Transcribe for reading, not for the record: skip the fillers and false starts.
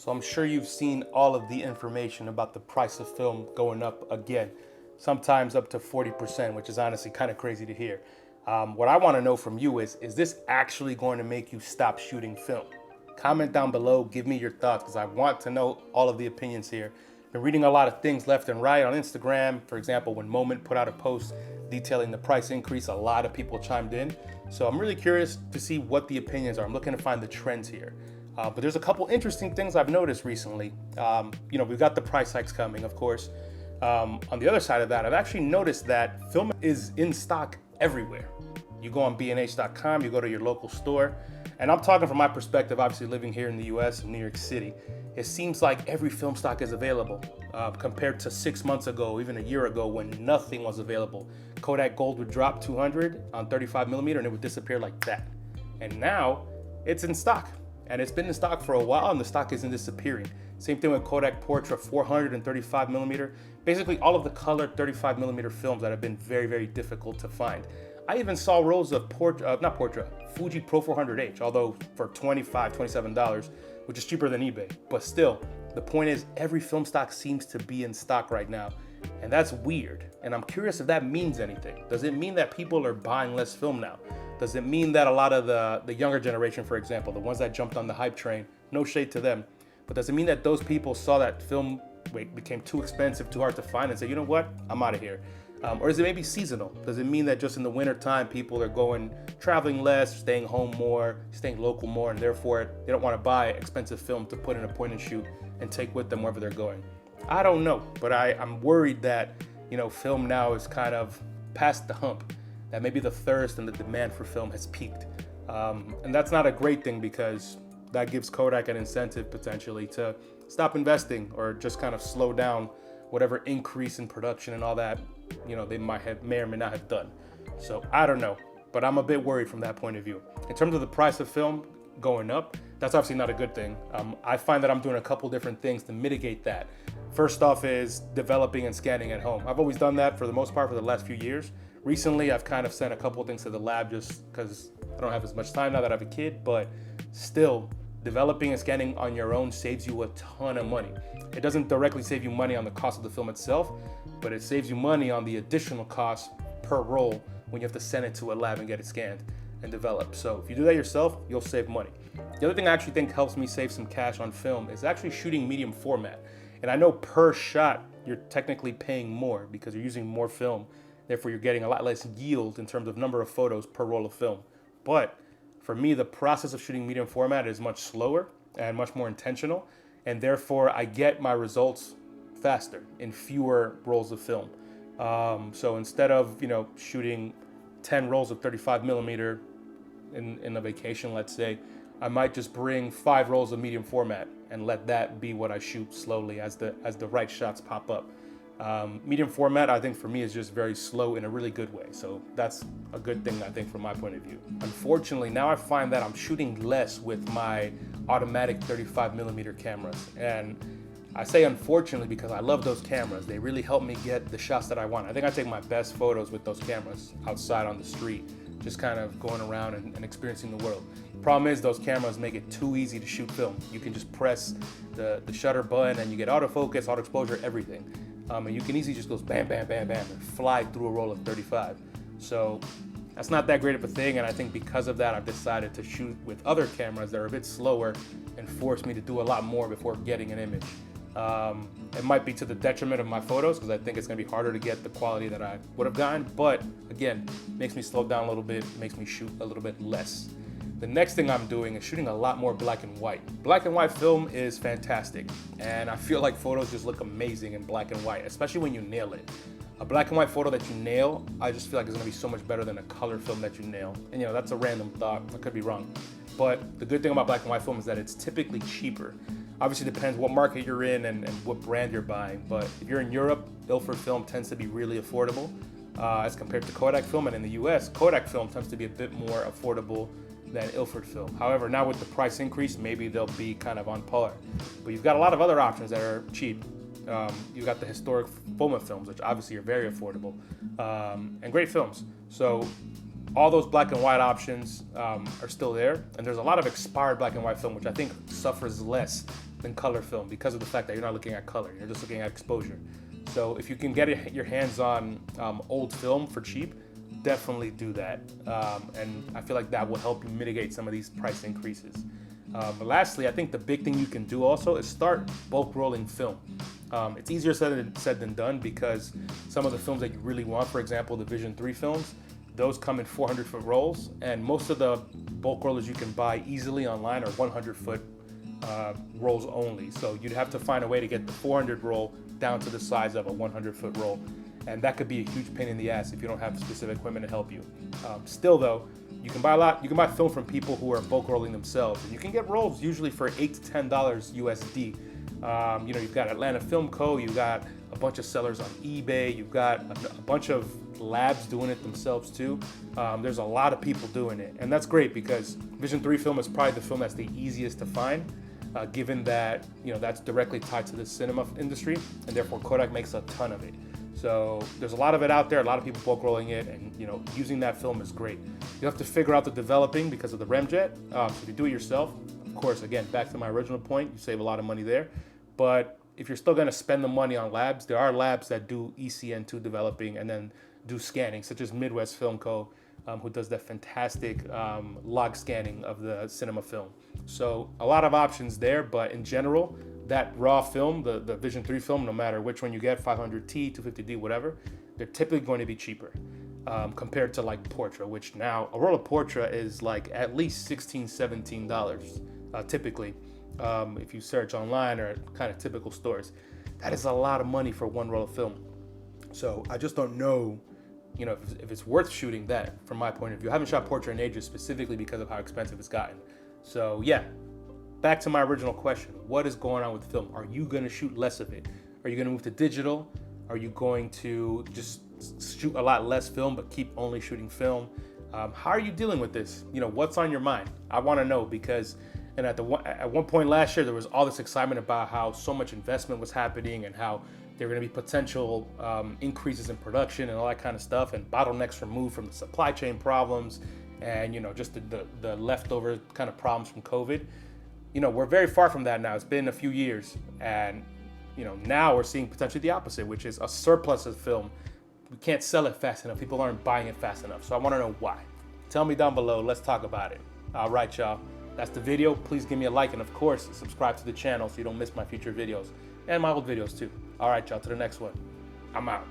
So I'm sure you've seen all of the information about the price of film going up again, sometimes up to 40%, which is honestly kind of crazy to hear. What I want to know from you is this actually going to make you stop shooting film? Comment down below, give me your thoughts because I want to know all of the opinions here. Been reading a lot of things left and right on Instagram. For example, when Moment put out a post detailing the price increase, a lot of people chimed in. So I'm really curious to see what the opinions are. I'm looking to find the trends here. But there's a couple interesting things I've noticed recently. We've got the price hikes coming, of course. On the other side of that, I've actually noticed that film is in stock everywhere. You go on bnh.com, you go to your local store, and I'm talking from my perspective, obviously living here in the US, in New York City. It seems like every film stock is available compared to 6 months ago, even a year ago when nothing was available. Kodak Gold would drop 200 on 35 millimeter and it would disappear like that. And now it's in stock. And it's been in stock for a while and the stock isn't disappearing. Same thing with Kodak Portra 400 and 35 millimeter. Basically all of the color 35 millimeter films that have been very, very difficult to find. I even saw rolls of Fuji Pro 400H, although for $25, $27, which is cheaper than eBay. But still, the point is every film stock seems to be in stock right now. And that's weird. And I'm curious if that means anything. Does it mean that people are buying less film now? Does it mean that a lot of the younger generation, for example, the ones that jumped on the hype train, no shade to them, but does it mean that those people saw that film became too expensive, too hard to find and say, you know what, I'm out of here? Or is it maybe seasonal? Does it mean that just in the winter time, people are traveling less, staying home more, staying local more, and therefore they don't want to buy expensive film to put in a point and shoot and take with them wherever they're going? I don't know, but I'm worried that, film now is kind of past the hump, that maybe the thirst and the demand for film has peaked. And that's not a great thing because that gives Kodak an incentive potentially to stop investing or just kind of slow down whatever increase in production and all that, they may or may not have done. So I don't know, but I'm a bit worried from that point of view. In terms of the price of film going up, that's obviously not a good thing. I find that I'm doing a couple different things to mitigate that. First off is developing and scanning at home. I've always done that for the most part for the last few years. Recently, I've kind of sent a couple of things to the lab just because I don't have as much time now that I have a kid, but still, developing and scanning on your own saves you a ton of money. It doesn't directly save you money on the cost of the film itself, but it saves you money on the additional cost per roll when you have to send it to a lab and get it scanned and developed. So if you do that yourself, you'll save money. The other thing I actually think helps me save some cash on film is actually shooting medium format. And I know per shot, you're technically paying more because you're using more film. Therefore, you're getting a lot less yield in terms of number of photos per roll of film. But for me, the process of shooting medium format is much slower and much more intentional. And therefore, I get my results faster in fewer rolls of film. So instead of, shooting 10 rolls of 35 millimeter in a vacation, let's say, I might just bring 5 rolls of medium format and let that be what I shoot slowly as the right shots pop up. Medium format, I think for me is just very slow in a really good way. So that's a good thing, I think, from my point of view. Unfortunately, now I find that I'm shooting less with my automatic 35 millimeter cameras. And I say unfortunately because I love those cameras. They really help me get the shots that I want. I think I take my best photos with those cameras outside on the street, just kind of going around and experiencing the world. The problem is those cameras make it too easy to shoot film. You can just press the shutter button and you get autofocus, auto exposure, everything. And you can easily just go bam, bam, bam, bam, and fly through a roll of 35. So that's not that great of a thing, and I think because of that, I've decided to shoot with other cameras that are a bit slower and force me to do a lot more before getting an image. It might be to the detriment of my photos because I think it's going to be harder to get the quality that I would have gotten, but again, makes me slow down a little bit, makes me shoot a little bit less. The next thing I'm doing is shooting a lot more black and white. Black and white film is fantastic, and I feel like photos just look amazing in black and white, especially when you nail it. A black and white photo that you nail, I just feel like it's gonna be so much better than a color film that you nail. And that's a random thought, I could be wrong. But the good thing about black and white film is that it's typically cheaper. Obviously depends what market you're in and what brand you're buying, but if you're in Europe, Ilford film tends to be really affordable as compared to Kodak film, and in the US, Kodak film tends to be a bit more affordable than Ilford film. However, now with the price increase, maybe they'll be kind of on par. But you've got a lot of other options that are cheap. You've got the historic FOMA films, which obviously are very affordable, and great films. So all those black and white options are still there. And there's a lot of expired black and white film, which I think suffers less than color film because of the fact that you're not looking at color, you're just looking at exposure. So if you can get your hands on old film for cheap, definitely do that. And I feel like that will help you mitigate some of these price increases. But lastly, I think the big thing you can do also is start bulk rolling film. It's easier said than done because some of the films that you really want, for example, the Vision 3 films, those come in 400-foot rolls, and most of the bulk rollers you can buy easily online are 100-foot rolls only. So you'd have to find a way to get the 400 roll down to the size of a 100-foot roll, and that could be a huge pain in the ass if you don't have specific equipment to help you. Still though, you can buy film from people who are bulk rolling themselves, and you can get rolls usually for $8 to $10 USD. You've got Atlanta Film Co., you've got a bunch of sellers on eBay, you've got a bunch of labs doing it themselves too. There's a lot of people doing it, and that's great because Vision 3 film is probably the film that's the easiest to find, given that that's directly tied to the cinema industry, and therefore Kodak makes a ton of it. So there's a lot of it out there, a lot of people bulk rolling it, and using that film is great. You have to figure out the developing because of the remjet. So if you do it yourself, of course, again, back to my original point, you save a lot of money there. But if you're still going to spend the money on labs, there are labs that do ECN2 developing and then do scanning, such as Midwest Film Co., who does that fantastic log scanning of the cinema film. So a lot of options there, but in general, that raw film, the Vision 3 film, no matter which one you get, 500T, 250D, whatever, they're typically going to be cheaper compared to like Portra, which now a roll of Portra is like at least $16, $17 typically. If you search online or kind of typical stores, that is a lot of money for one roll of film. So I just don't know, if it's worth shooting that from my point of view. I haven't shot Portra in ages specifically because of how expensive it's gotten. So yeah, back to my original question. What is going on with film? Are you going to shoot less of it? Are you going to move to digital? Are you going to just shoot a lot less film but keep only shooting film? How are you dealing with this? What's on your mind? I want to know because at one point last year, there was all this excitement about how so much investment was happening and how there were going to be potential increases in production and all that kind of stuff, and bottlenecks removed from the supply chain problems and just the leftover kind of problems from COVID. We're very far from that now. It's been a few years, and now we're seeing potentially the opposite, which is a surplus of film. We can't sell it fast enough. People aren't buying it fast enough. So I want to know why. Tell me down below. Let's talk about it. All right, y'all. That's the video. Please give me a like, and of course, subscribe to the channel so you don't miss my future videos and my old videos too. All right, y'all, to the next one. I'm out.